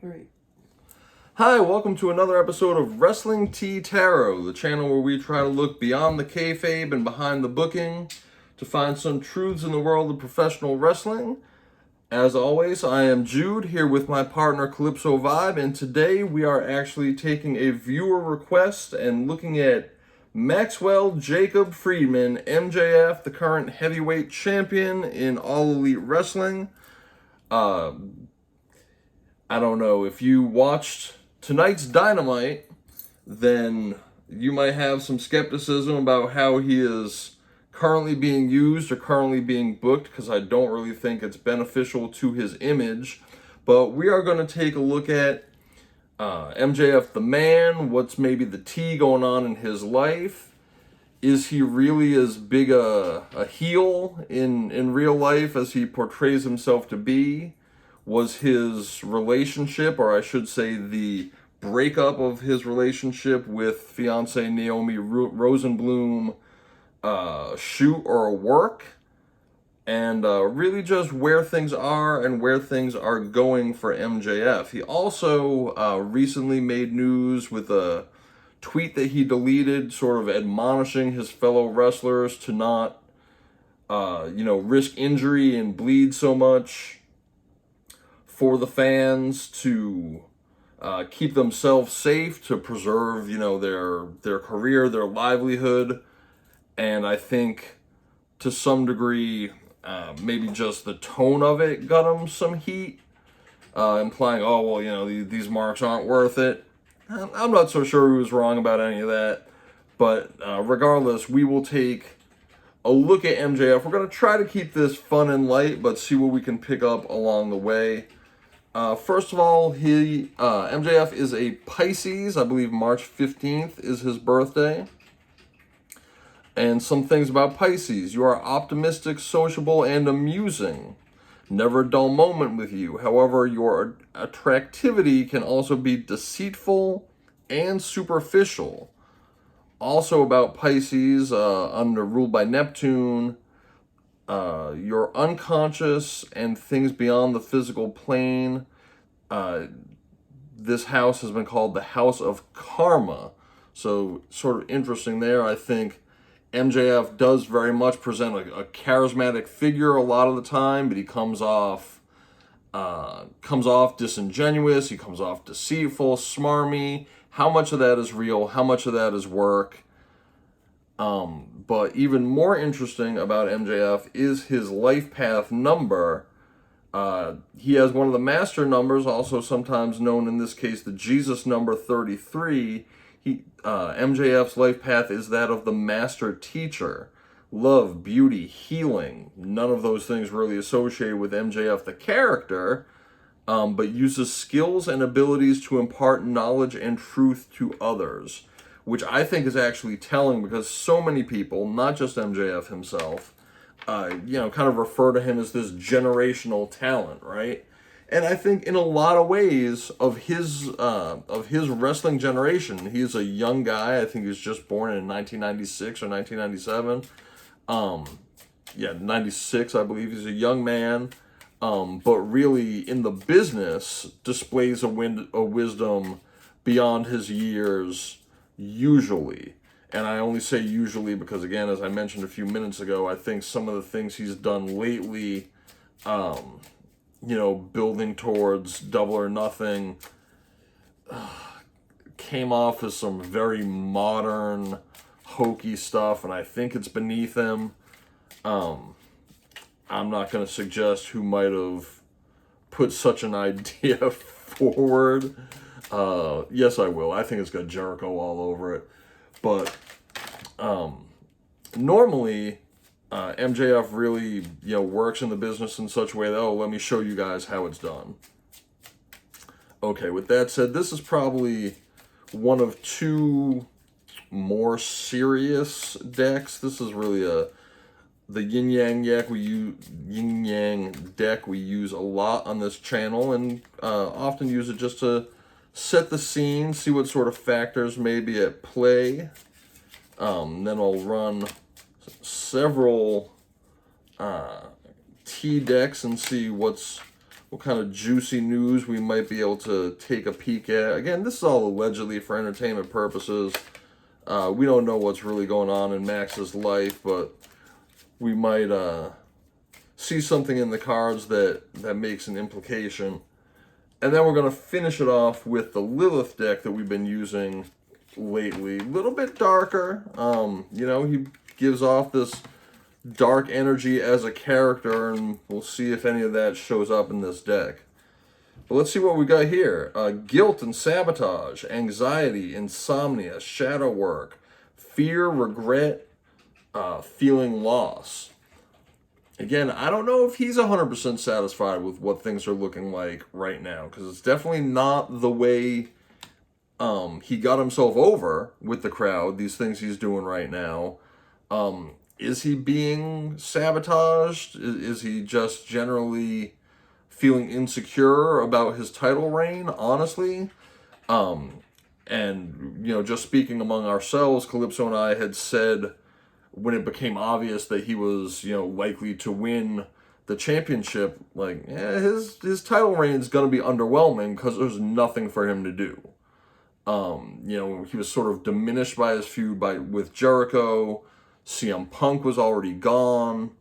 Great. Hi, welcome to another episode of Wrestling Tea Tarot, the channel where we try to look beyond the kayfabe and behind the booking to find some truths in the world of professional wrestling. As always, I am Jude, here with my partner Calypso Vibe, and today we are actually taking a viewer request and looking at Maxwell Jacob Friedman, MJF, the current heavyweight champion in All Elite Wrestling. I don't know, if you watched tonight's Dynamite, then you might have some skepticism about how he is currently being used or currently being booked, because I don't really think it's beneficial to his image. But we are going to take a look at MJF the man, what's maybe the tea going on in his life. Is he really as big a heel in real life as he portrays himself to be? Was his relationship, or I should say the breakup of his relationship with fiancée Naomi Rosenblum, shoot or a work? And really just where things are and where things are going for MJF. He also recently made news with a tweet that he deleted, sort of admonishing his fellow wrestlers to not, risk injury and bleed so much, for the fans, to keep themselves safe, to preserve, their career, their livelihood. And I think to some degree, maybe just the tone of it got him some heat, implying, oh, well, these marks aren't worth it. I'm not so sure he was wrong about any of that. But regardless, we will take a look at MJF. We're going to try to keep this fun and light, but see what we can pick up along the way. First of all, MJF is a Pisces. I believe March 15th is his birthday. And some things about Pisces. You are optimistic, sociable, and amusing. Never a dull moment with you. However, your attractivity can also be deceitful and superficial. Also about Pisces, ruled by Neptune, your unconscious and things beyond the physical plane. This house has been called the House of Karma. So sort of interesting there. I think MJF does very much present a charismatic figure a lot of the time, but he comes off disingenuous. He comes off deceitful, smarmy. How much of that is real? How much of that is work? But even more interesting about MJF is his life path number. He has one of the master numbers, also sometimes known in this case the Jesus number 33. MJF's life path is that of the master teacher. Love, beauty, healing. None of those things really associated with MJF the character, but uses skills and abilities to impart knowledge and truth to others, which I think is actually telling, because so many people, not just MJF himself, kind of refer to him as this generational talent, right? And I think in a lot of ways of his wrestling generation, he's a young guy. I think he was just born in 1996 or 1997. 96, I believe. He's a young man, but really in the business displays a wisdom beyond his years, usually. And I only say usually because, again, as I mentioned a few minutes ago, I think some of the things he's done lately, building towards Double or Nothing, came off as some very modern, hokey stuff, and I think it's beneath him. I'm not going to suggest who might have put such an idea forward. Yes, I will. I think it's got Jericho all over it. But normally, MJF really, works in the business in such a way that, let me show you guys how it's done. Okay, with that said, this is probably one of two more serious decks. This is really the yin yang deck we use a lot on this channel, and often use it just to set the scene, see what sort of factors may be at play. Then I'll run several T decks and see what's what kind of juicy news we might be able to take a peek at. Again, this is all allegedly for entertainment purposes. We don't know what's really going on in Max's life, but we might see something in the cards that makes an implication. And then we're going to finish it off with the Lilith deck that we've been using lately. A little bit darker. He gives off this dark energy as a character, and we'll see if any of that shows up in this deck. But let's see what we got here. Guilt and sabotage, anxiety, insomnia, shadow work, fear, regret, feeling loss. Again, I don't know if he's 100% satisfied with what things are looking like right now, because it's definitely not the way he got himself over with the crowd, these things he's doing right now. Is he being sabotaged? Is he just generally feeling insecure about his title reign, honestly? And, just speaking among ourselves, Calypso and I had said when it became obvious that he was, likely to win the championship, his title reign is going to be underwhelming because there's nothing for him to do. He was sort of diminished by his feud with Jericho. CM Punk was already gone.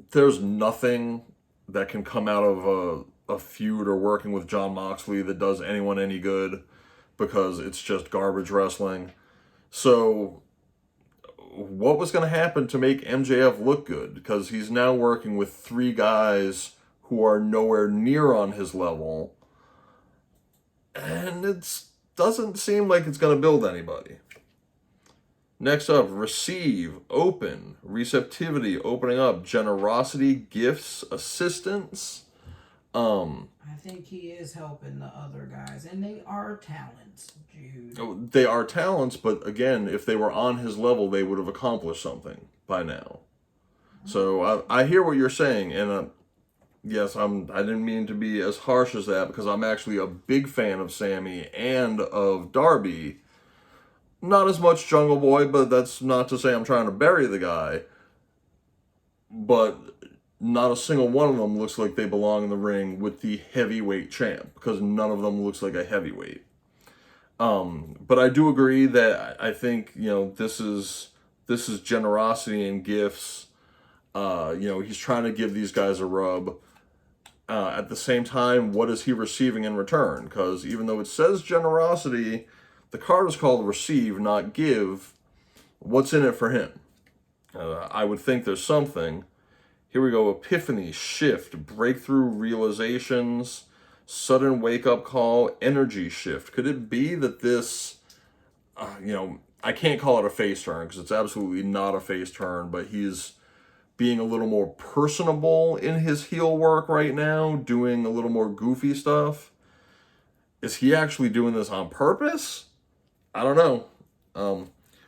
There's nothing that can come out of a feud or working with Jon Moxley that does anyone any good, because it's just garbage wrestling. So what was going to happen to make MJF look good? Because he's now working with 3 guys who are nowhere near on his level, and it doesn't seem like it's going to build anybody. Next up, receive, open, receptivity, opening up, generosity, gifts, assistance. I think he is helping the other guys, and they are talents, Jude. They are talents, but again, if they were on his level, they would have accomplished something by now. So I hear what you're saying, and yes, I didn't mean to be as harsh as that, because I'm actually a big fan of Sammy and of Darby. Not as much Jungle Boy, but that's not to say I'm trying to bury the guy. But not a single one of them looks like they belong in the ring with the heavyweight champ, because none of them looks like a heavyweight. But I do agree that I think, this is generosity and gifts. He's trying to give these guys a rub. At the same time, what is he receiving in return? Because even though it says generosity, the card is called receive, not give. What's in it for him? I would think there's something. Here we go. Epiphany, shift, breakthrough realizations, sudden wake-up call, energy shift. Could it be that this, I can't call it a face turn because it's absolutely not a face turn, but he's being a little more personable in his heel work right now, doing a little more goofy stuff. Is he actually doing this on purpose? I don't know.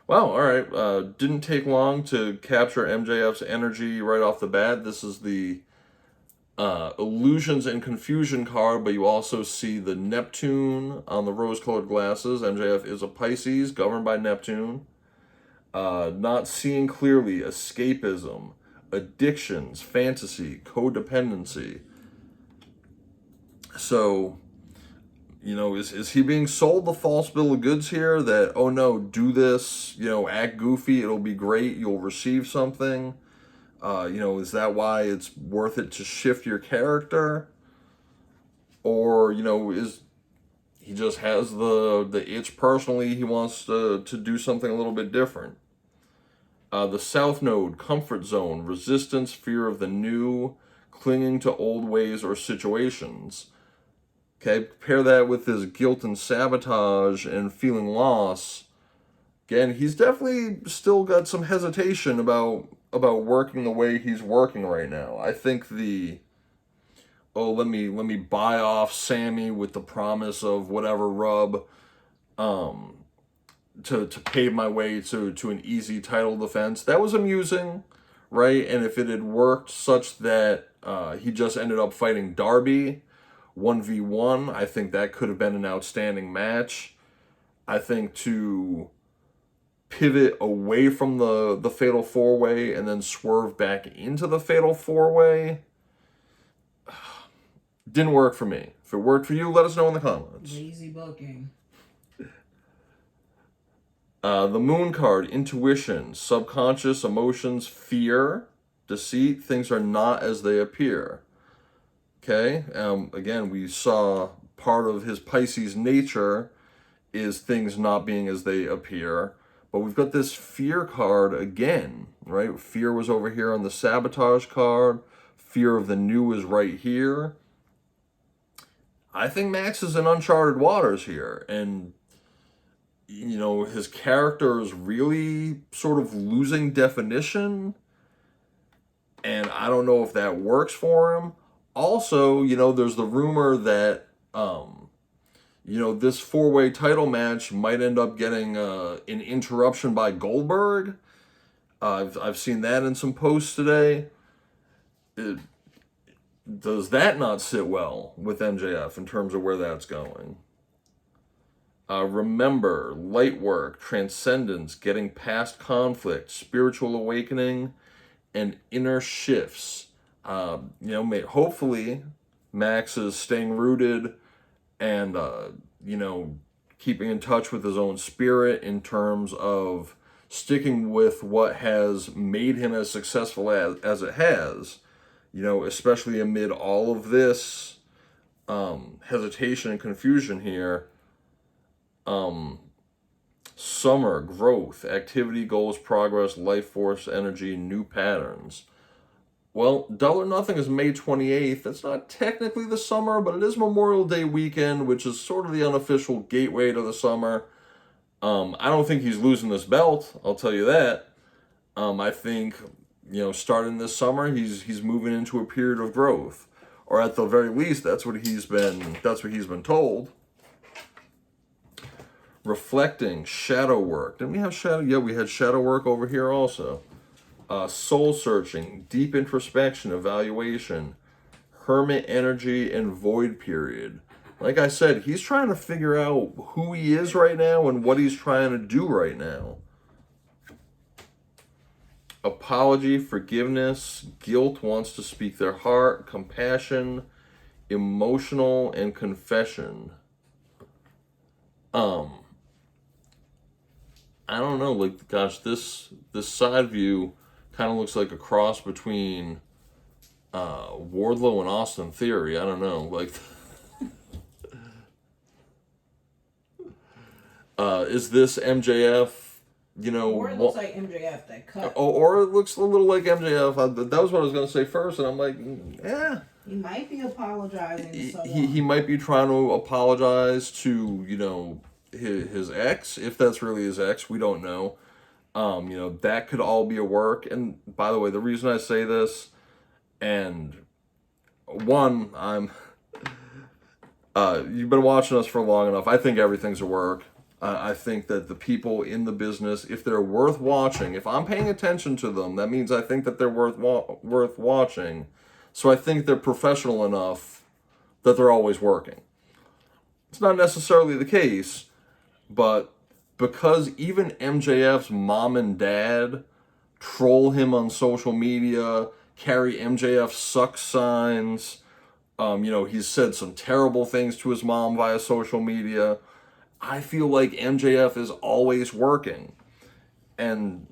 Wow, all right. Didn't take long to capture MJF's energy right off the bat. This is the Illusions and Confusion card, but you also see the Neptune on the rose-colored glasses. MJF is a Pisces, governed by Neptune. Not seeing clearly, escapism, addictions, fantasy, codependency. So, is he being sold the false bill of goods here that, oh no, do this, act goofy, it'll be great, you'll receive something? Is that why it's worth it to shift your character? Or, is he just has the itch personally, he wants to do something a little bit different? The South Node, comfort zone, resistance, fear of the new, clinging to old ways or situations. Okay, pair that with his guilt and sabotage and feeling loss. Again, he's definitely still got some hesitation about working the way he's working right now. I think let me buy off Sammy with the promise of whatever rub, to pave my way to an easy title defense. That was amusing, right? And if it had worked such that he just ended up fighting Darby 1v1, I think that could have been an outstanding match. I think to pivot away from the Fatal 4-Way and then swerve back into the Fatal 4-Way, Didn't work for me. If it worked for you, let us know in the comments. Lazy booking. The moon card, intuition, subconscious emotions, fear, deceit, things are not as they appear. Okay, again, we saw part of his Pisces nature is things not being as they appear. But we've got this fear card again, right? Fear was over here on the sabotage card. Fear of the new is right here. I think Max is in uncharted waters here. And, you know, his character is really sort of losing definition. And I don't know if that works for him. Also, you know, there's the rumor that, you know, this 4-way title match might end up getting an interruption by Goldberg. I've seen that in some posts today. Does that not sit well with MJF in terms of where that's going? Remember, light work, transcendence, getting past conflict, spiritual awakening, and inner shifts. You know, hopefully Max is staying rooted and, you know, keeping in touch with his own spirit in terms of sticking with what has made him as successful as it has, you know, especially amid all of this hesitation and confusion here. Summer, growth, activity, goals, progress, life force, energy, new patterns. Well, Double or Nothing is May 28th. That's not technically the summer, but it is Memorial Day weekend, which is sort of the unofficial gateway to the summer. I don't think he's losing this belt, I'll tell you that. I think, you know, starting this summer, he's moving into a period of growth. Or at the very least, that's what he's been told. Reflecting, shadow work. Didn't we have shadow? Yeah, we had shadow work over here also. Soul searching, deep introspection, evaluation, hermit energy, and void period. Like I said, he's trying to figure out who he is right now and what he's trying to do right now. Apology, forgiveness, guilt wants to speak their heart, compassion, emotional, and confession. I don't know, like, gosh, this side view kind of looks like a cross between Wardlow and Austin Theory. I don't know, like, is this MJF? You know, or it looks like MJF that cut. Or it looks a little like MJF. That was what I was going to say first, and I'm like, yeah. He might be apologizing to someone. He might be trying to apologize to, you know, his ex, if that's really his ex. We don't know. You know, that could all be a work. And by the way, the reason I say this, and one, you've been watching us for long enough. I think everything's a work. I think that the people in the business, if they're worth watching, if I'm paying attention to them, that means I think that they're worth watching. So I think they're professional enough that they're always working. It's not necessarily the case, but because even MJF's mom and dad troll him on social media, carry MJF sucks signs, you know, he's said some terrible things to his mom via social media. I feel like MJF is always working. And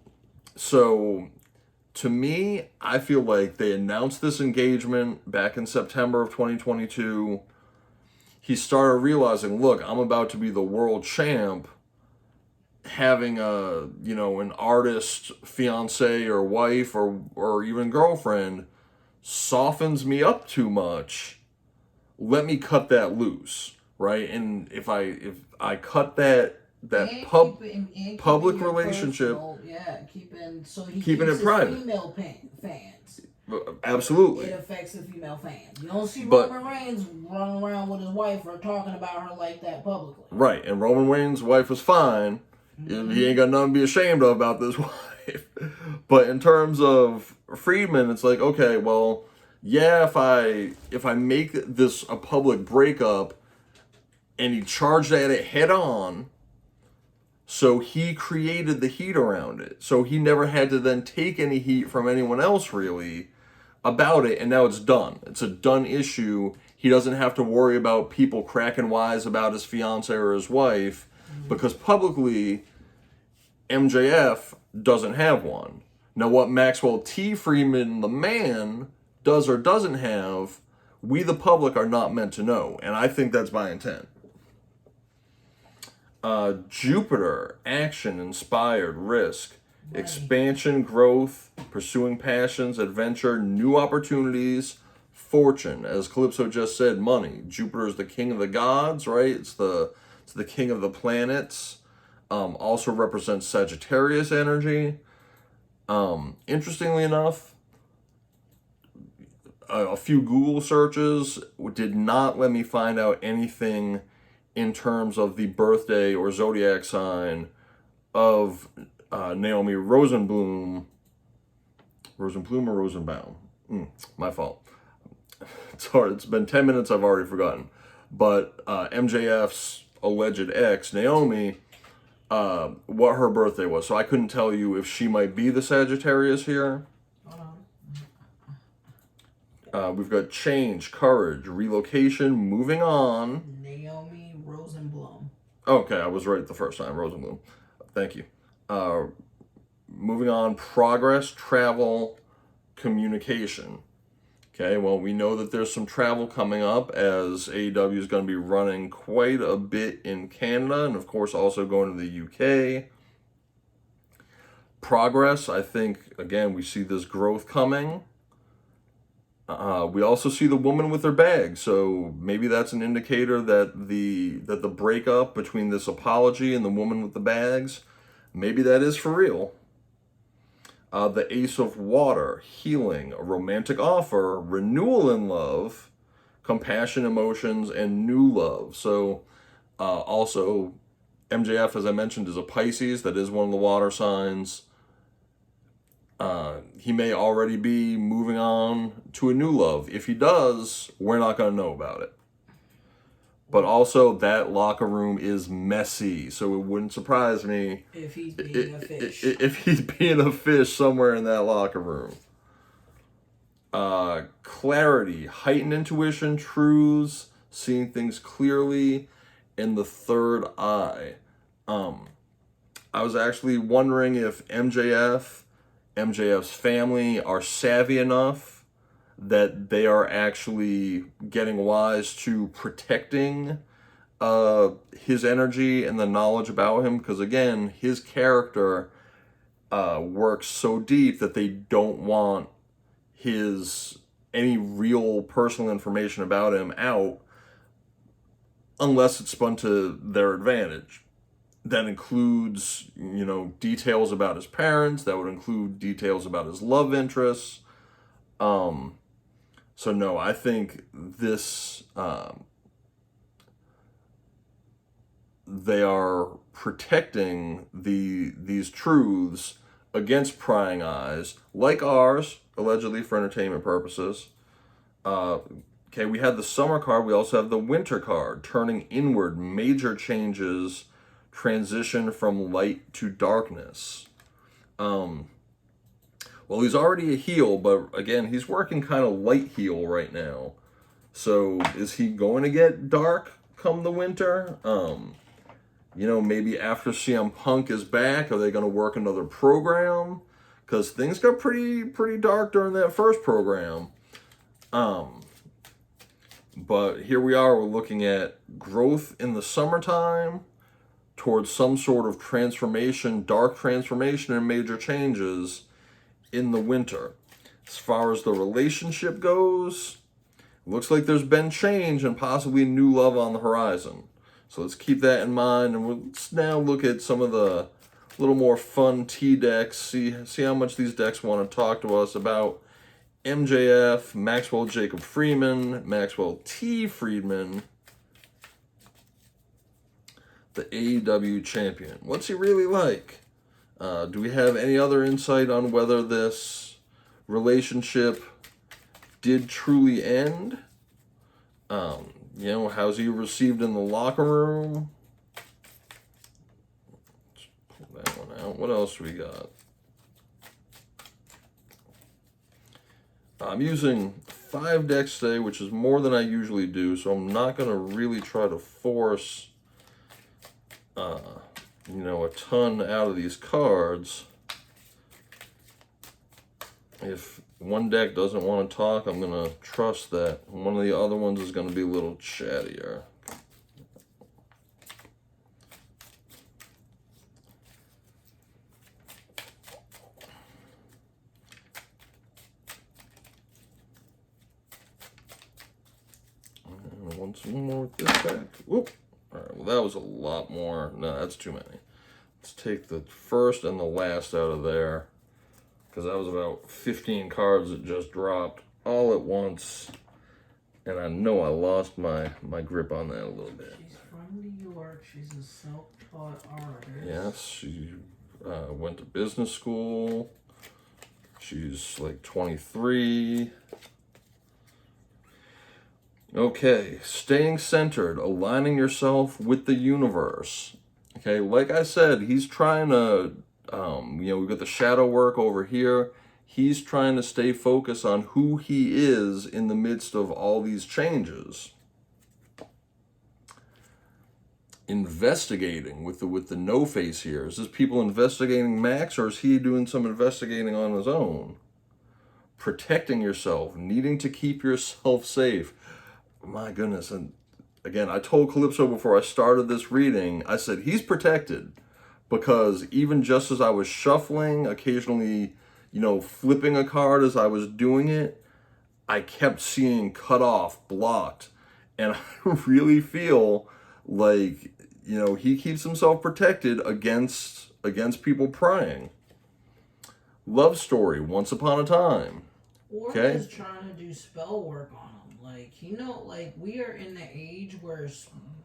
so, to me, I feel like they announced this engagement back in September of 2022. He started realizing, look, I'm about to be the world champ. Having a, you know, an artist fiance or wife or even girlfriend softens me up too much. Let me cut that loose. Right, and if I cut that public relationship, keeping it private. Female fans. Absolutely. It affects the female fans. You don't see Roman Reigns running around with his wife or talking about her like that publicly. Right, and Roman Reigns' wife is fine. Mm-hmm. He ain't got nothing to be ashamed of about this wife. But in terms of Friedman, it's like, okay, well, yeah, if I make this a public breakup, and he charged at it head on, so he created the heat around it. So he never had to then take any heat from anyone else, really, about it, and now it's done. It's a done issue. he doesn't have to worry about people cracking wise about his fiance or his wife, because publicly, MJF doesn't have one. Now, what Maxwell T. Friedman, the man, does or doesn't have, we the public are not meant to know, and I think that's my intent. Jupiter, action, inspired, risk, expansion, growth, pursuing passions, adventure, new opportunities, fortune. As Calypso just said, money. Jupiter is the king of the gods, right? It's the king of the planets. Also represents Sagittarius energy. Interestingly enough, a few Google searches did not let me find out anything in terms of the birthday or zodiac sign of Naomi Rosenblum. Rosenblum or Rosenbaum? My fault. It's hard. It's been 10 minutes. I've already forgotten. But MJF's alleged ex, Naomi, what her birthday was. So I couldn't tell you if she might be the Sagittarius here. We've got change, courage, relocation, moving on. Naomi Rosenblum. Okay, I was right the first time. Rosenblum. Thank you. Moving on, progress, travel, communication. Okay, well, we know that there's some travel coming up as AEW is going to be running quite a bit in Canada and, of course, also going to the UK. Progress, I think, again, we see this growth coming. We also see the woman with her bag, so maybe that's an indicator that the breakup between this apology and the woman with the bags, maybe that is for real. The Ace of Water, healing, a romantic offer, renewal in love, compassion, emotions, and new love. So also MJF, as I mentioned, is a Pisces. That is one of the water signs. He may already be moving on to a new love. If he does, we're not going to know about it. But also, that locker room is messy, so it wouldn't surprise me if he's being a fish. If he's being a fish somewhere in that locker room. Clarity, heightened intuition, truths, seeing things clearly, and the third eye. I was actually wondering if MJF's family are savvy enough that they are actually getting wise to protecting his energy and the knowledge about him, because again, his character works so deep that they don't want any real personal information about him out unless it's spun to their advantage. That includes, details about his parents. That would include details about his love interests. So no, I think this, they are protecting these truths against prying eyes, like ours, allegedly for entertainment purposes. Okay, we had the summer card. We also have the winter card, turning inward, major changes, transition from light to darkness. Well, he's already a heel, but again, he's working kind of light heel right now. So is he going to get dark come the winter? Maybe after CM Punk is back, are they going to work another program? Because things got pretty dark during that first program. But here we are, we're looking at growth in the summertime towards some sort of transformation, dark transformation and major changes in the winter. As far as the relationship goes, looks like there's been change and possibly new love on the horizon. So let's keep that in mind, and let's now look at some of the little more fun T decks, see how much these decks want to talk to us about MJF, Maxwell Jacob Friedman, Maxwell T. Friedman, the AEW champion. What's he really like? Do we have any other insight on whether this relationship did truly end? How's he received in the locker room? Let's pull that one out. What else we got? I'm using 5 decks today, which is more than I usually do, so I'm not going to really try to force, a ton out of these cards. If one deck doesn't want to talk, I'm going to trust that one of the other ones is going to be a little chattier. And once more with this deck. Whoop. All right, well, that was a lot more. No, that's too many. Let's take the first and the last out of there, because that was about 15 cards that just dropped all at once. And I know I lost my grip on that a little bit. She's from New York. She's a self-taught artist. Yes, she went to business school. She's like 23. Okay, staying centered, aligning yourself with the universe. Okay, like I said, he's trying to, we've got the shadow work over here. He's trying to stay focused on who he is in the midst of all these changes. Investigating with the no face here. Is this people investigating Max, or is he doing some investigating on his own? Protecting yourself, needing to keep yourself safe. My goodness, and again, I told Calypso before I started this reading, I said he's protected, because even just as I was shuffling, occasionally, flipping a card as I was doing it, I kept seeing cut off, blocked, and I really feel like, he keeps himself protected against people prying. Love story, once upon a time. Or is trying to do spell work on him. We are in the age where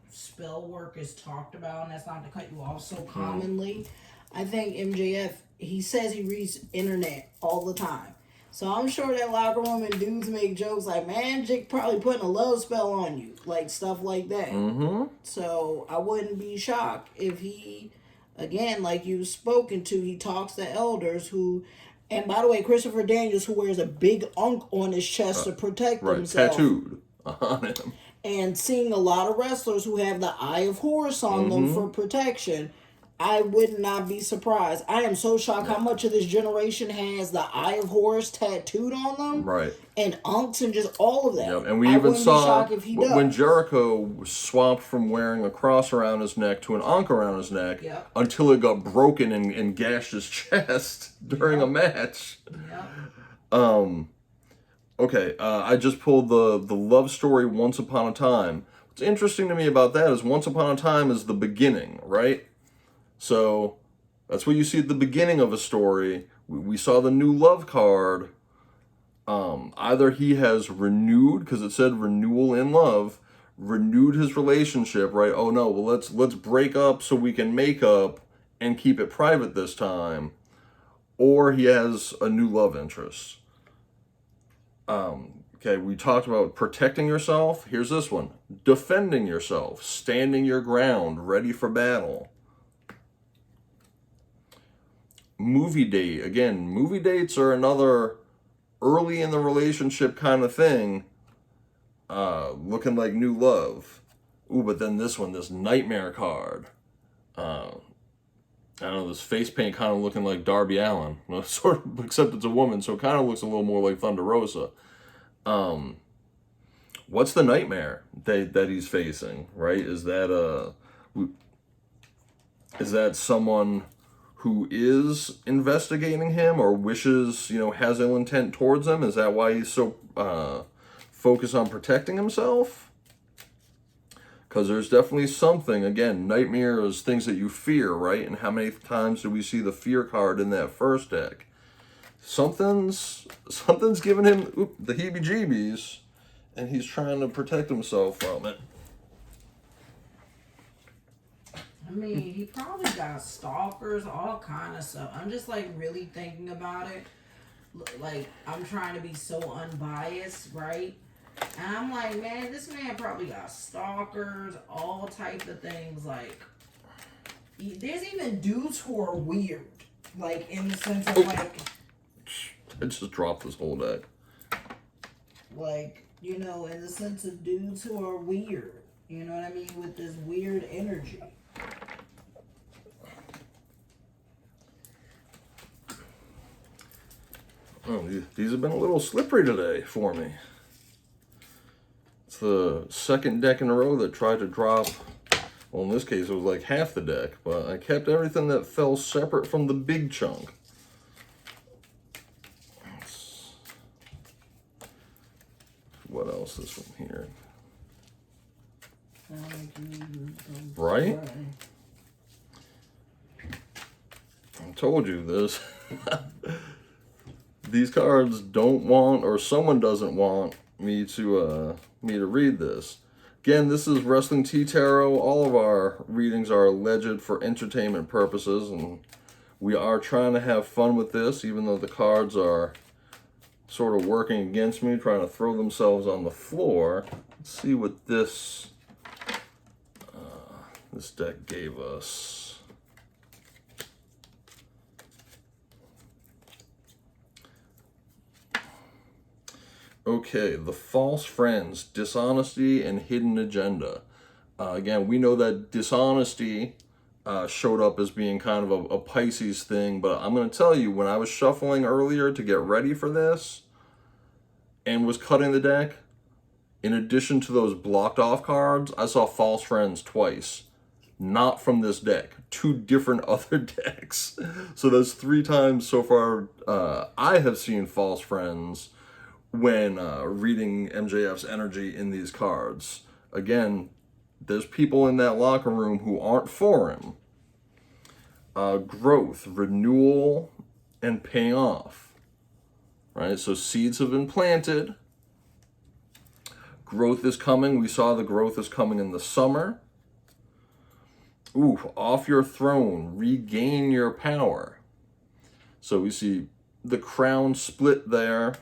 spell work is talked about, and that's not to cut you off so commonly. I think MJF, he says he reads internet all the time. So I'm sure that locker room and dudes make jokes like, man, Jake probably putting a love spell on you. Like, stuff like that. Mm-hmm. So I wouldn't be shocked if he, again, like you've spoken to, he talks to elders who... And by the way, Christopher Daniels, who wears a big unk on his chest to protect himself. Tattooed on him. And seeing a lot of wrestlers who have the Eye of Horus on them for protection, I would not be surprised. I am so shocked how much of this generation has the Eye of Horus tattooed on them. Right. And unks and just all of that. Yep. And we even saw when Jericho swapped from wearing a cross around his neck to an ankh around his neck until it got broken and gashed his chest during a match. Yep. Okay, I just pulled the love story Once Upon a Time. What's interesting to me about that is Once Upon a Time is the beginning, right? So that's what you see at the beginning of a story. We saw the new love card. Either he has renewed, because it said renewal in love, renewed his relationship, right? Oh no, well let's break up so we can make up and keep it private this time. Or he has a new love interest. Okay, we talked about protecting yourself. Here's this one. Defending yourself, standing your ground, ready for battle. Movie date. Again, movie dates are another early in the relationship kind of thing. Looking like new love. Ooh, but then this one, this nightmare card. I don't know, this face paint kind of looking like Darby Allin. Sort of, except it's a woman, so it kind of looks a little more like Thunder Rosa. What's the nightmare that he's facing, right? Is that someone who is investigating him or wishes, has ill intent towards him? Is that why he's so focused on protecting himself? Because there's definitely something, again, nightmare is things that you fear, right? And how many times do we see the fear card in that first deck? Something's giving him the heebie-jeebies, and he's trying to protect himself from it. I mean, he probably got stalkers, all kind of stuff. I'm just really thinking about it. I'm trying to be so unbiased, right? And I'm like, man, this man probably got stalkers, all types of things. There's even dudes who are weird, in the sense of I just dropped this whole deck. Like, you know, in the sense of dudes who are weird. You know what I mean? With this weird energy. Oh, these have been a little slippery today for me. It's the second deck in a row that tried to drop. Well, in this case, it was like half the deck, but I kept everything that fell separate from the big chunk. What else is from here? Right? I told you this. These cards don't want, or someone doesn't want me to read this. Again, this is Wrestling Tea Tarot. All of our readings are alleged for entertainment purposes, and we are trying to have fun with this, even though the cards are sort of working against me, trying to throw themselves on the floor. Let's see what this deck gave us. Okay, the false friends, dishonesty, and hidden agenda. Again, we know that dishonesty showed up as being kind of a Pisces thing, but I'm going to tell you, when I was shuffling earlier to get ready for this and was cutting the deck, in addition to those blocked off cards, I saw false friends twice. Not from this deck, 2 different other decks. So that's 3 times so far I have seen false friends when reading MJF's energy in these cards. Again, there's people in that locker room who aren't for him. Growth, renewal, and paying off. Right? So seeds have been planted. Growth is coming. We saw the growth is coming in the summer. Ooh, off your throne, regain your power. So we see the crown split there.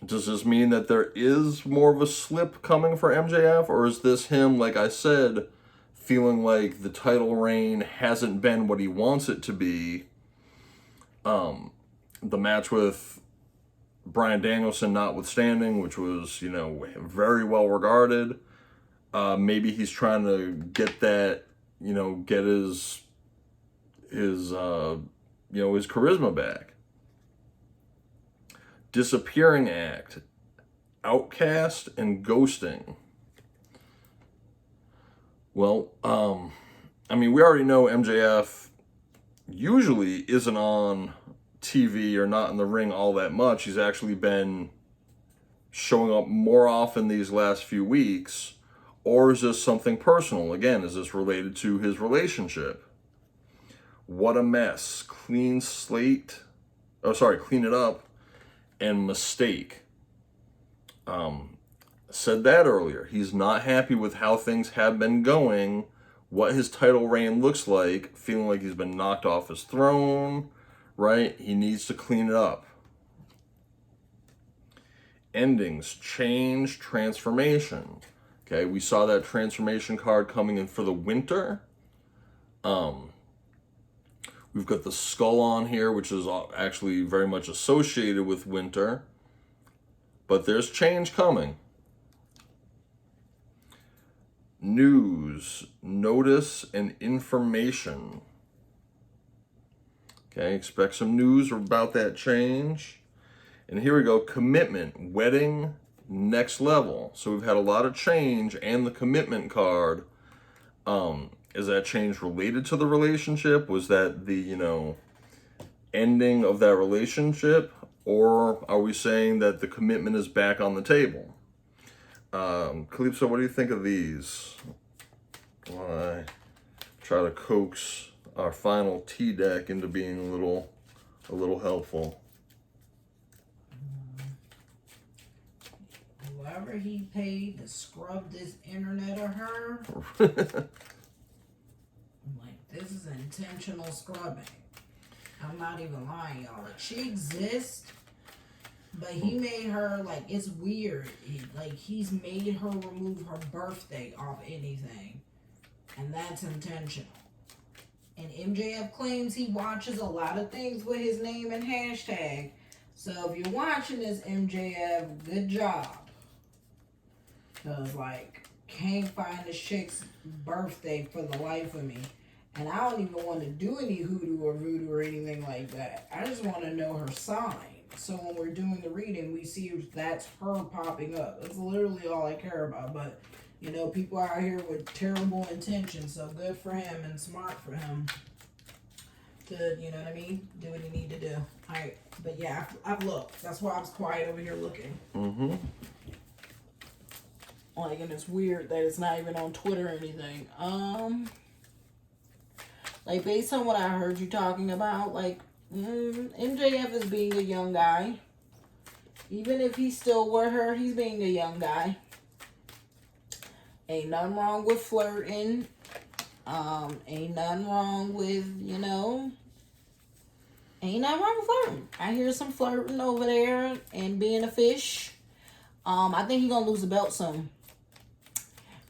Does this mean that there is more of a slip coming for MJF? Or is this him, like I said, feeling like the title reign hasn't been what he wants it to be? The match with Bryan Danielson notwithstanding, which was, you know, very well regarded. Maybe he's trying to get that, you know, get his charisma back. Disappearing act, outcast, and ghosting. Well, I mean, we already know MJF usually isn't on TV or not in the ring all that much. He's actually been showing up more often these last few weeks. Or is this something personal? Again, is this related to his relationship? What a mess. Clean slate. Oh, sorry, clean it up. And mistake. Said that earlier. He's not happy with how things have been going, what his title reign looks like, feeling like he's been knocked off his throne, right? He needs to clean it up. Endings, change, transformation. Okay, we saw that transformation card coming in for the winter. We've got the skull on here, which is actually very much associated with winter. But there's change coming. News, notice, and information. Okay, expect some news about that change. And here we go, commitment, wedding, next level. So we've had a lot of change, and the commitment card. Is that change related to the relationship? Was that the, you know, ending of that relationship? Or are we saying that the commitment is back on the table? Calypso, what do you think of these? I try to coax our final tea deck into being a little helpful. Whoever he paid to scrub this internet of her, like, this is intentional scrubbing. I'm not even lying, y'all. Like, she exists, but he made her, like, it's weird. He's made her remove her birthday off anything. And that's intentional. And MJF claims he watches a lot of things with his name and hashtag. So if you're watching this, MJF, good job. Because, like, can't find this chick's birthday for the life of me. And I don't even want to do any hoodoo or voodoo or anything like that. I just want to know her sign. So when we're doing the reading, we see if that's her popping up. That's literally all I care about. But, you know, people out here with terrible intentions. So good for him and smart for him to, you know what I mean, do what he need to do. All right. But yeah, I've looked. That's why I was quiet over here looking. Mm-hmm. Like, and it's weird that it's not even on Twitter or anything. Like, based on what I heard you talking about, like, MJF is being a young guy. Even if he's still with her, he's being a young guy. Ain't nothing wrong with flirting. Ain't nothing wrong with, you know, ain't nothing wrong with flirting. I hear some flirting over there and being a fish. I think he's gonna lose the belt soon.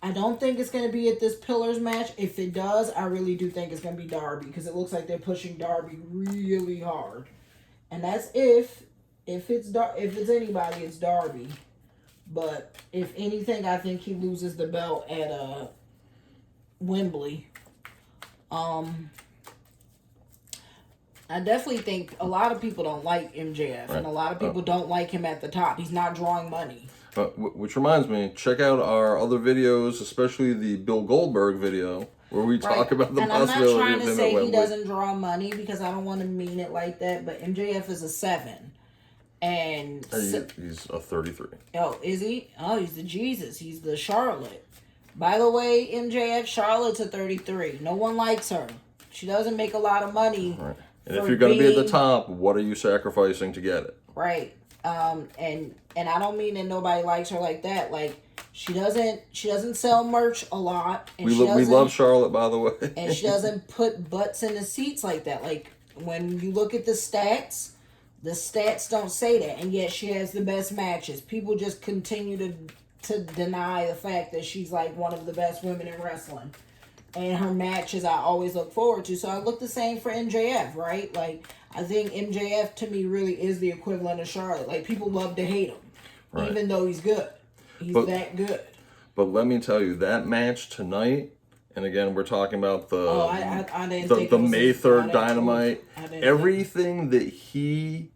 I don't think it's going to be at this Pillars match. If it does, I really do think it's going to be Darby. Because it looks like they're pushing Darby really hard. And that's if it's anybody, it's Darby. But if anything, I think he loses the belt at Wembley. I definitely think a lot of people don't like MJF. Right. And a lot of people don't like him at the top. He's not drawing money. Which reminds me, check out our other videos, especially the Bill Goldberg video, where we talk about the possibility of him at Wembley. I'm not trying to say he doesn't draw money, because I don't want to mean it like that, but MJF is a 7. And he's a 33. Oh, is he? Oh, he's the Jesus. He's the Charlotte. By the way, MJF, Charlotte's a 33. No one likes her. She doesn't make a lot of money. Right. And if you're going to be at the top, what are you sacrificing to get it? Right. And I don't mean that nobody likes her like that. Like, she doesn't sell merch a lot. And we love Charlotte, by the way. And she doesn't put butts in the seats like that. Like, when you look at the stats don't say that. And yet she has the best matches. People just continue to deny the fact that she's like one of the best women in wrestling. And her matches I always look forward to. So I look the same for MJF, right? Like, I think MJF to me really is the equivalent of Charlotte. Like, people love to hate him. Right. Even though he's good. He's that good. But let me tell you, that match tonight, and again, we're talking about the May 3rd Dynamite. Everything that he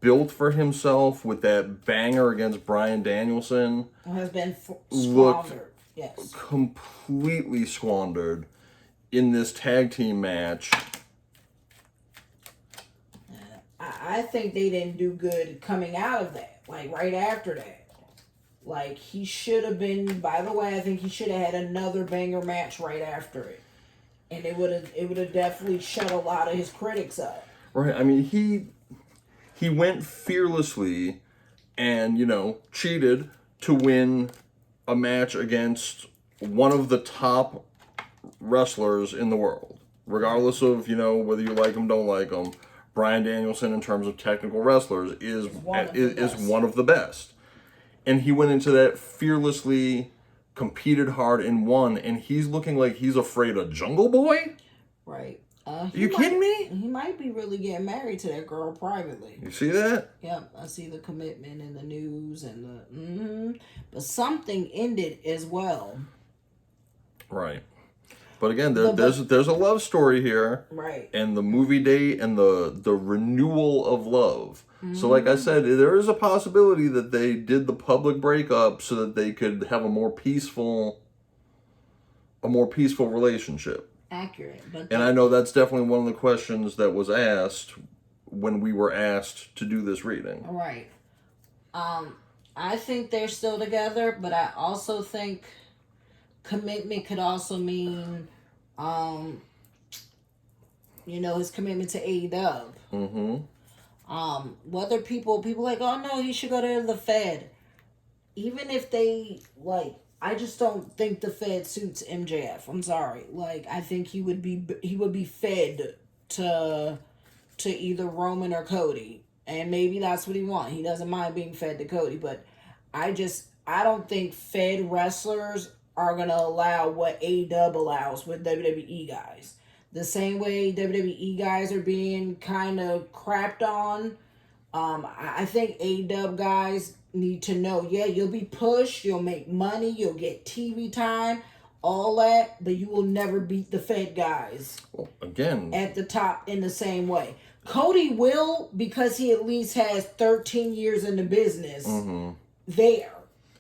built for himself with that banger against Bryan Danielson has been squandered. Yes. Completely squandered in this tag team match. I think they didn't do good coming out of that. Like, right after that. Like, he should have been, by the way, I think he should have had another banger match right after it. And it would have definitely shut a lot of his critics up. Right. I mean, he went fearlessly and, you know, cheated to win a match against one of the top wrestlers in the world. Regardless of, you know, whether you like him, don't like him. Bryan Danielson, in terms of technical wrestlers, is one of the best. And he went into that fearlessly, competed hard, and won. And he's looking like he's afraid of Jungle Boy? Right. Are you kidding me? He might be really getting married to that girl privately. You see that? Yep, I see the commitment in the news and the But something ended as well. Right. But again, there's a love story here. Right. And the movie date and the renewal of love. Mm-hmm. So like I said, there is a possibility that they did the public breakup so that they could have a more peaceful relationship. Accurate. And I know that's definitely one of the questions that was asked when we were asked to do this reading. Right. I think they're still together, but I also think commitment could also mean, his commitment to AEW. Mm-hmm. Whether people like, oh no, he should go to the Fed. Even if they, like, I just don't think the Fed suits MJF. I'm sorry. Like, I think he would be fed to either Roman or Cody. And maybe that's what he wants. He doesn't mind being fed to Cody, but I don't think Fed wrestlers are going to allow what AEW allows with WWE guys. The same way WWE guys are being kind of crapped on I think AEW guys need to know, yeah, you'll be pushed, you'll make money, you'll get TV time, all that, but you will never beat the Fed guys. Well, again, at the top in the same way. Cody will, because he at least has 13 years in the business there.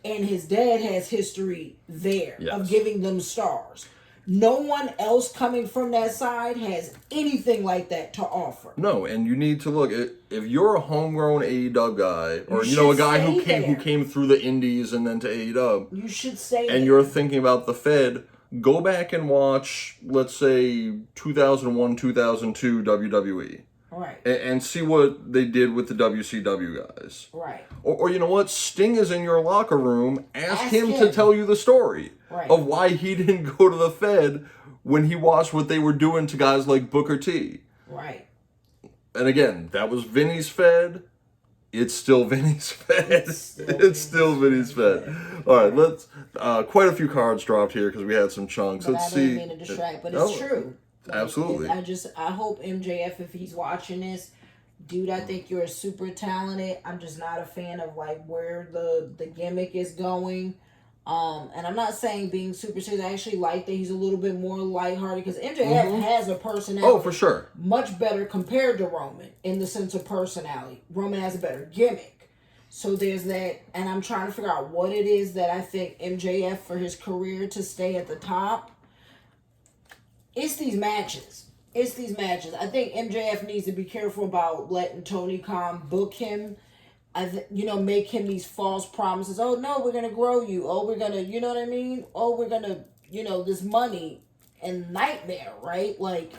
And his dad has history there of giving them stars. No one else coming from that side has anything like that to offer. No, and you need to look at, if you're a homegrown AEW guy, or a guy who came through the indies and then to AEW, you should stay and there. You're thinking about the Fed, go back and watch, let's say, 2001, 2002 WWE. Right. And see what they did with the WCW guys. Right. Or you know what? Sting is in your locker room. Ask him to tell you the story of why he didn't go to the Fed when he watched what they were doing to guys like Booker T. Right. And again, that was Vinny's Fed. It's still Vinny's Fed. It's still Vinny's Fed. All right, let's. Quite a few cards dropped here because we had some chunks. But let's I see. didn't mean to distract, but it's true. Absolutely. I hope MJF, if he's watching this, dude, I think you're super talented. I'm just not a fan of like where the gimmick is going. And I'm not saying being super serious. I actually like that he's a little bit more lighthearted because MJF has a personality. Oh, for sure. Much better compared to Roman in the sense of personality. Roman has a better gimmick. So there's that. And I'm trying to figure out what it is that I think MJF for his career to stay at the top. It's these matches. I think MJF needs to be careful about letting Tony Khan book him. Make him these false promises. Oh, no, we're going to grow you. Oh, we're going to, you know what I mean? Oh, we're going to, this money and nightmare, right? Like,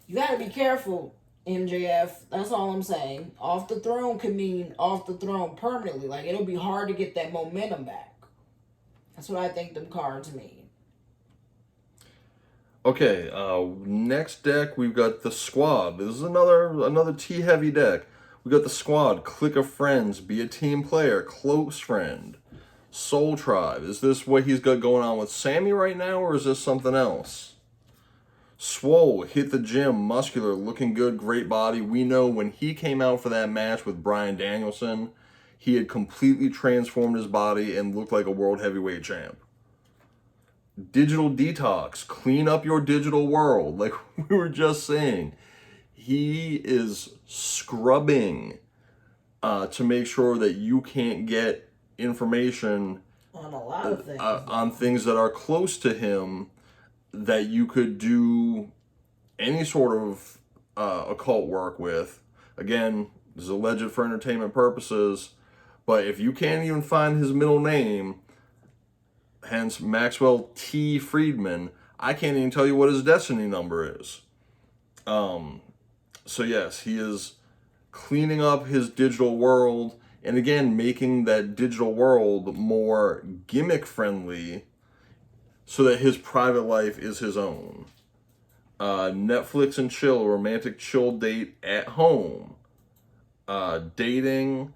you got to be careful, MJF. That's all I'm saying. Off the throne could mean off the throne permanently. Like, it'll be hard to get that momentum back. That's what I think them cards mean. Okay, next deck we've got the Squad. This is another T-heavy deck. We got the Squad, Clique of Friends, Be a Team Player, Close Friend, Soul Tribe. Is this what he's got going on with Sammy right now, or is this something else? Swole, Hit the Gym, Muscular, Looking Good, Great Body. We know when he came out for that match with Bryan Danielson, he had completely transformed his body and looked like a world heavyweight champ. Digital Detox, clean up your digital world. Like we were just saying, he is scrubbing to make sure that you can't get information on a lot of things. On things that are close to him that you could do any sort of occult work with. Again, this is alleged for entertainment purposes, but if you can't even find his middle name, hence Maxwell T. Friedman, I can't even tell you what his destiny number is. So yes, he is cleaning up his digital world, and again, making that digital world more gimmick friendly so that his private life is his own. Netflix and chill, romantic chill date at home. Dating,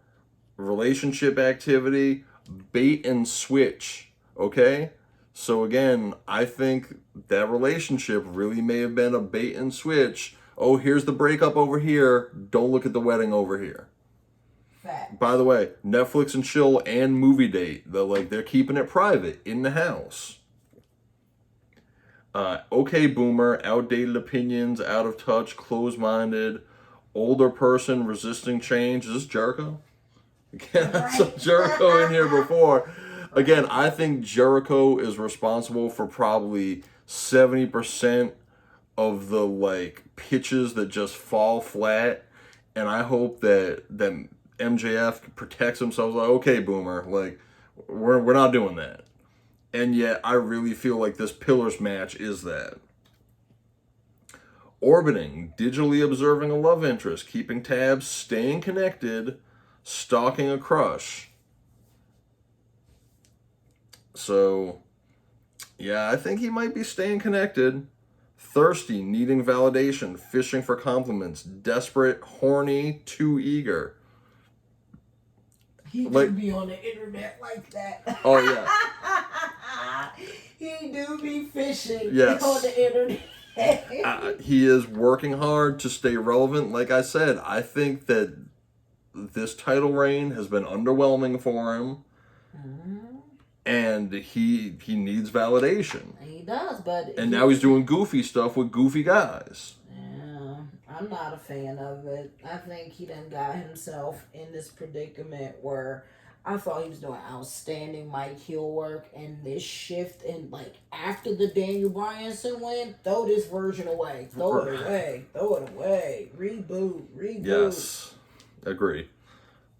relationship activity, bait and switch. Okay? So again, I think that relationship really may have been a bait and switch. Oh, here's the breakup over here. Don't look at the wedding over here. Fact. By the way, Netflix and chill and movie date. They're keeping it private in the house. Okay, boomer, outdated opinions, out of touch, closed-minded, older person, resisting change. Is this Jericho? Again, I saw Jericho in here before. Again, I think Jericho is responsible for probably 70% of the pitches that just fall flat, and I hope that MJF protects himself. Like, okay, boomer, we're not doing that. And yet, I really feel like this Pillars match is that. Orbiting, digitally observing a love interest, keeping tabs, staying connected, stalking a crush. So, yeah, I think he might be staying connected. Thirsty, needing validation, fishing for compliments, desperate, horny, too eager. He do be on the internet like that. Oh, yeah. He do be fishing on the internet. He is working hard to stay relevant. Like I said, I think that this title reign has been underwhelming for him. And he needs validation. He does, but... And now he's doing goofy stuff with goofy guys. Yeah, I'm not a fan of it. I think he done got himself in this predicament where I thought he was doing outstanding Mike heel work, and this shift, and like after the Daniel Bryanson win, throw this version away. Throw it away. Throw it away. Reboot. Yes, agree.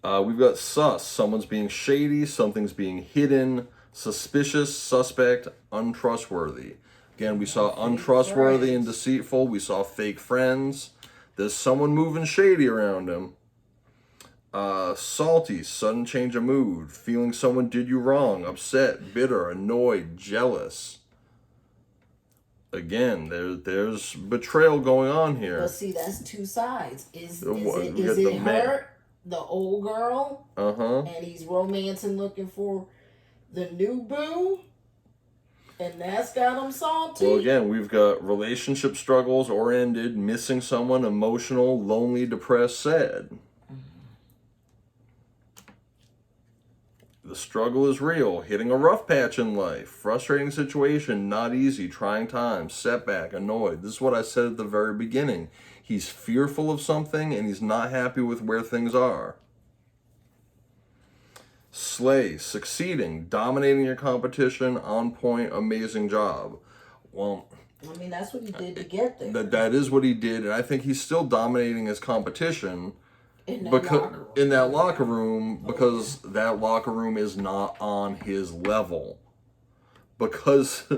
We've got sus. Someone's being shady. Something's being hidden. Suspicious, suspect, untrustworthy. Again, we saw untrustworthy and deceitful. We saw fake friends. There's someone moving shady around him. Salty, sudden change of mood. Feeling someone did you wrong. Upset, bitter, annoyed, jealous. Again, there's betrayal going on here. But see, that's two sides. Is it her, the old girl? And he's romancing, looking for the new boo, and that's got him salty. Well, again, we've got relationship struggles or ended, missing someone, emotional, lonely, depressed, sad. The struggle is real, hitting a rough patch in life, frustrating situation, not easy, trying times, setback, annoyed. This is what I said at the very beginning. He's fearful of something and he's not happy with where things are. Slay, succeeding, dominating your competition, on point, amazing job. Well, I mean, that's what he did to get there. That is what he did, and I think he's still dominating his competition in that locker room because that locker room is not on his level. Because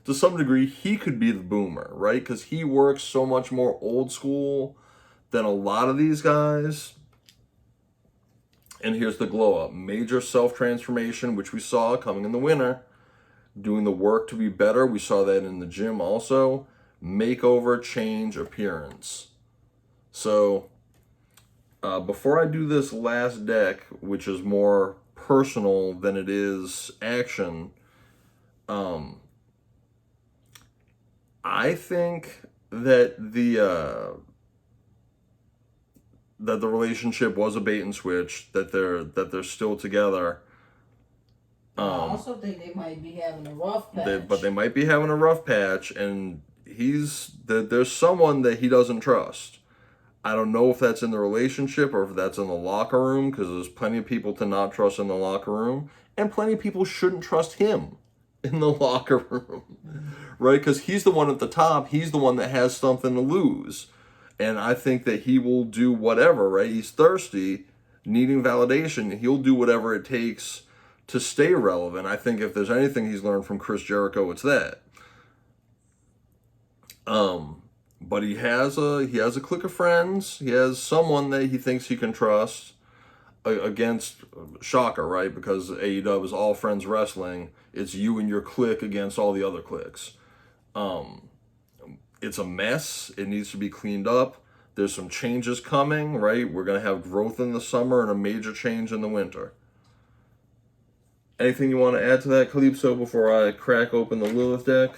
to some degree, he could be the boomer, right? Because he works so much more old school than a lot of these guys. And here's the glow up. Major self-transformation, which we saw coming in the winter. Doing the work to be better. We saw that in the gym also. Makeover, change, appearance. So, before I do this last deck, which is more personal than it is action, I think that the relationship was a bait and switch, that they're still together. I also think they might be having a rough patch. But they might be having a rough patch, and there's someone that he doesn't trust. I don't know if that's in the relationship or if that's in the locker room, because there's plenty of people to not trust in the locker room, and plenty of people shouldn't trust him in the locker room, right? Because he's the one at the top. He's the one that has something to lose. And I think that he will do whatever, right? He's thirsty, needing validation. He'll do whatever it takes to stay relevant. I think if there's anything he's learned from Chris Jericho, it's that. But he has a clique of friends. He has someone that he thinks he can trust against, shocker, right? Because AEW is all friends wrestling. It's you and your clique against all the other cliques. It's a mess. It needs to be cleaned up. There's some changes coming, right? We're going to have growth in the summer and a major change in the winter. Anything you want to add to that, Calypso, before I crack open the Lilith deck?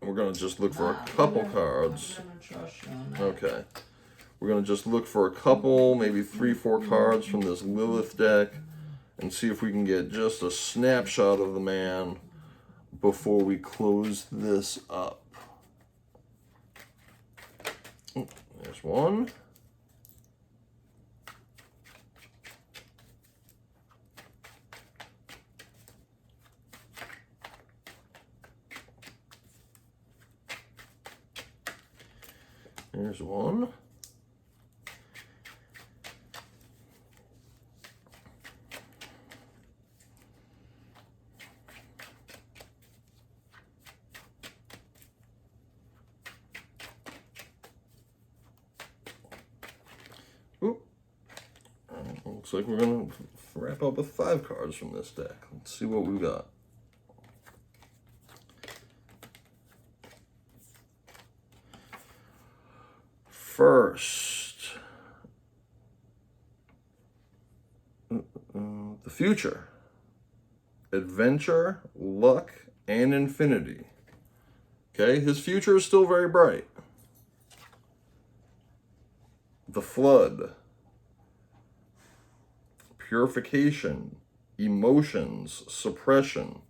We're going to just look for a couple cards. Okay. We're going to just look for a couple, maybe 3-4 cards from this Lilith deck and see if we can get just a snapshot of the man before we close this up. There's one. There's one. Looks like we're going to wrap up with 5 cards from this deck. Let's see what we've got. First, the future. Adventure, luck, and infinity. Okay, his future is still very bright. the flood, purification, emotions, suppression.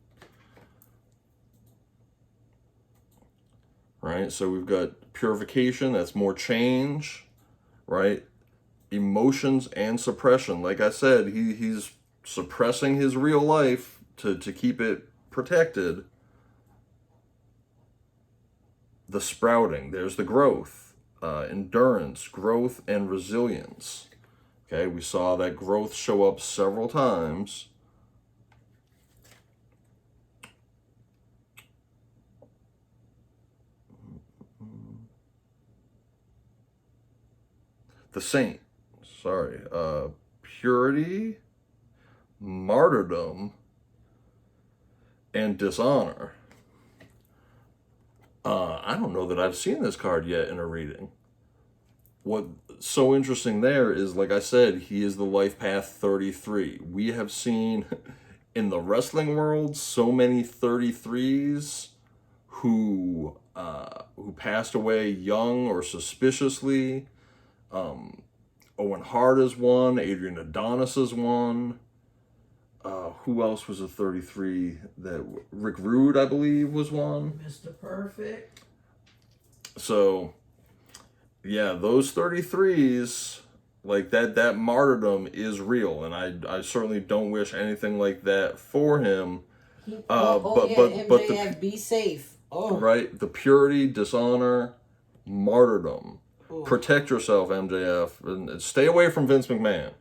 Right? So we've got purification, that's more change, right? Emotions and suppression. Like I said, he's suppressing his real life to keep it protected. The sprouting, there's the growth, endurance, growth, and resilience. Okay, we saw that growth show up several times. The saint, sorry, purity, martyrdom, and dishonor. I don't know that I've seen this card yet in a reading. What's so interesting there is, like I said, he is the life path 33. We have seen in the wrestling world so many 33s who passed away young or suspiciously. Owen Hart is one. Adrian Adonis is one. Who else was a 33? That Rick Rude, I believe, was one. Mr. Perfect. So, yeah, those 33s, like that martyrdom is real, and I certainly don't wish anything like that for him. MJF, be safe. Oh. Right, the purity, dishonor, martyrdom. Ooh. Protect yourself, MJF, and stay away from Vince McMahon.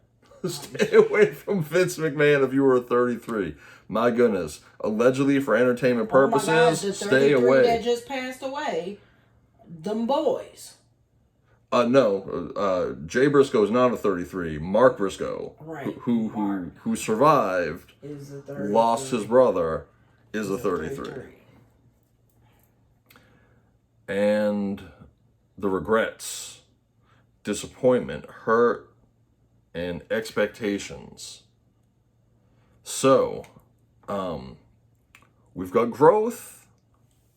Stay away from Vince McMahon if you were a 33. My goodness. Allegedly for entertainment purposes, oh my gosh, the 33 stay away. that just passed away, them boys. No, Jay Briscoe is not a 33. Mark Briscoe, right. who survived, lost his brother, is a 33. And the regrets, disappointment, hurt, and expectations. So, we've got growth,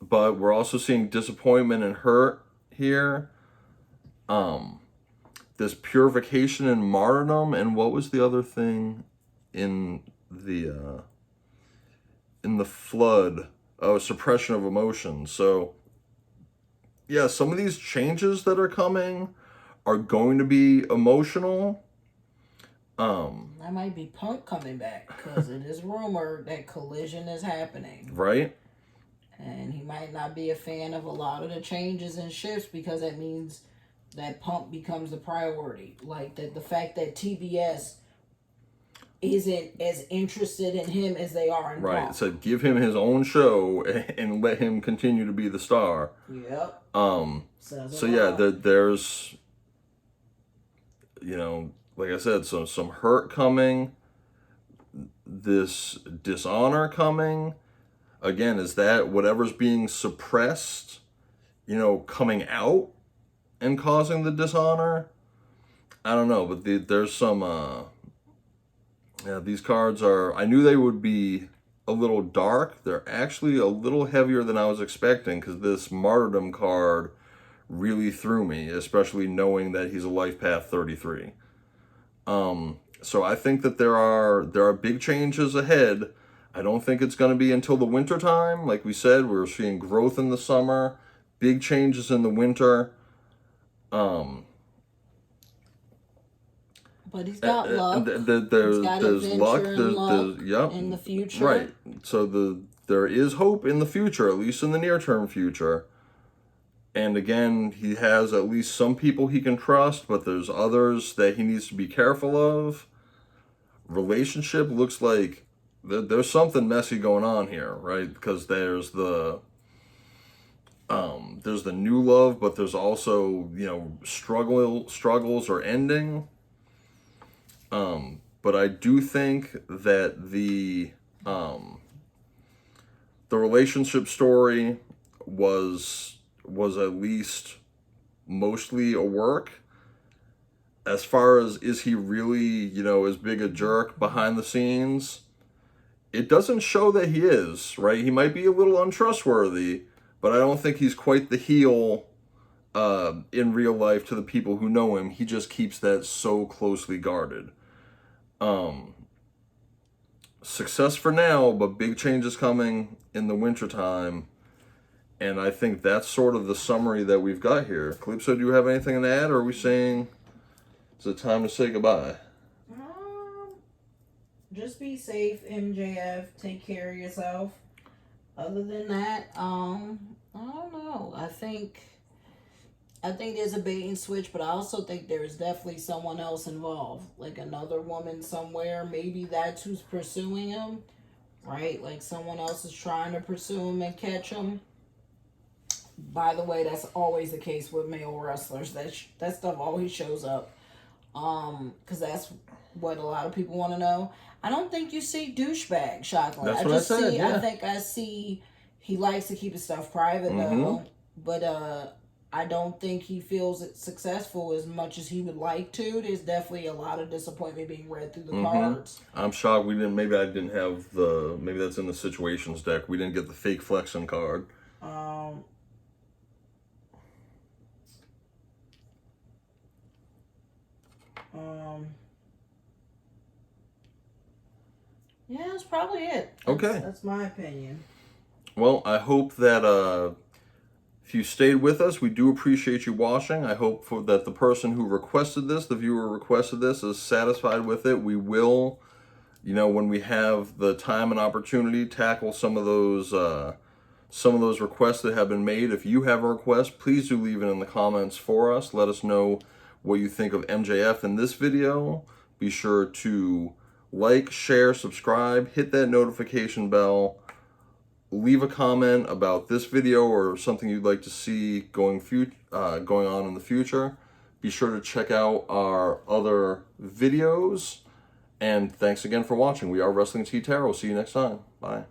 but we're also seeing disappointment and hurt here. This purification and martyrdom, and what was the other thing in the flood? Oh, suppression of emotions. So, yeah, some of these changes that are coming are going to be emotional. That might be Punk coming back, because it is rumored that Collision is happening. Right. And he might not be a fan of a lot of the changes and shifts, because that means that Punk becomes the priority. Like, that the fact that TBS isn't as interested in him as they are in Punk. Right. So give him his own show and let him continue to be the star. Yep. So yeah, there's, you know, like I said, some hurt coming, this dishonor coming. Again, is that whatever's being suppressed, you know, coming out and causing the dishonor? I don't know, but there's some, yeah, these cards are, I knew they would be a little dark. They're actually a little heavier than I was expecting, because this martyrdom card really threw me, especially knowing that he's a life path 33. So I think that there are big changes ahead. I don't think it's going to be until the winter time. Like we said, we're seeing growth in the summer, big changes in the winter. But he's got luck. There's luck. There's yep. In the future. Right. So there is hope in the future, at least in the near term future. And again, he has at least some people he can trust, but there's others that he needs to be careful of. Relationship looks like there's something messy going on here, right? Because there's the new love, but there's also, you know, struggles are ending. But I do think that the relationship story was at least mostly a work. As far as, is he really, you know, as big a jerk behind the scenes? It doesn't show that he is, right? He might be a little untrustworthy, but I don't think he's quite the heel in real life to the people who know him, he just keeps that so closely guarded. Success for now, but big changes coming in the wintertime. And I think that's sort of the summary that we've got here. Calypso, do you have anything to add, or are we saying it's it time to say goodbye? Just be safe, MJF. Take care of yourself. Other than that, I don't know. I think there's a bait and switch, but I also think there's definitely someone else involved, like another woman somewhere. Maybe that's who's pursuing him, right? Like someone else is trying to pursue him and catch him. By the way, that's always the case with male wrestlers. That stuff always shows up, because that's what a lot of people want to know. I don't think you see douchebag, shockingly. That's what I said, yeah. I think I see he likes to keep his stuff private, though. But I don't think he feels it successful as much as he would like to. There's definitely a lot of disappointment being read through the cards. I'm shocked maybe I didn't have maybe that's in the situations deck. We didn't get the fake flexing card. Yeah, that's probably it. Okay. That's my opinion. Well, I hope that if you stayed with us, we do appreciate you watching. I hope that the person who requested this, the viewer requested this, is satisfied with it. We will, when we have the time and opportunity, tackle some of those requests that have been made. If you have a request, please do leave it in the comments for us. Let us know what you think of MJF in this video. Be sure to like, share, subscribe, hit that notification bell, leave a comment about this video or something you'd like to see going on in the future. Be sure to check out our other videos. And thanks again for watching. We are Wrestling Tea Tarot. See you next time. Bye.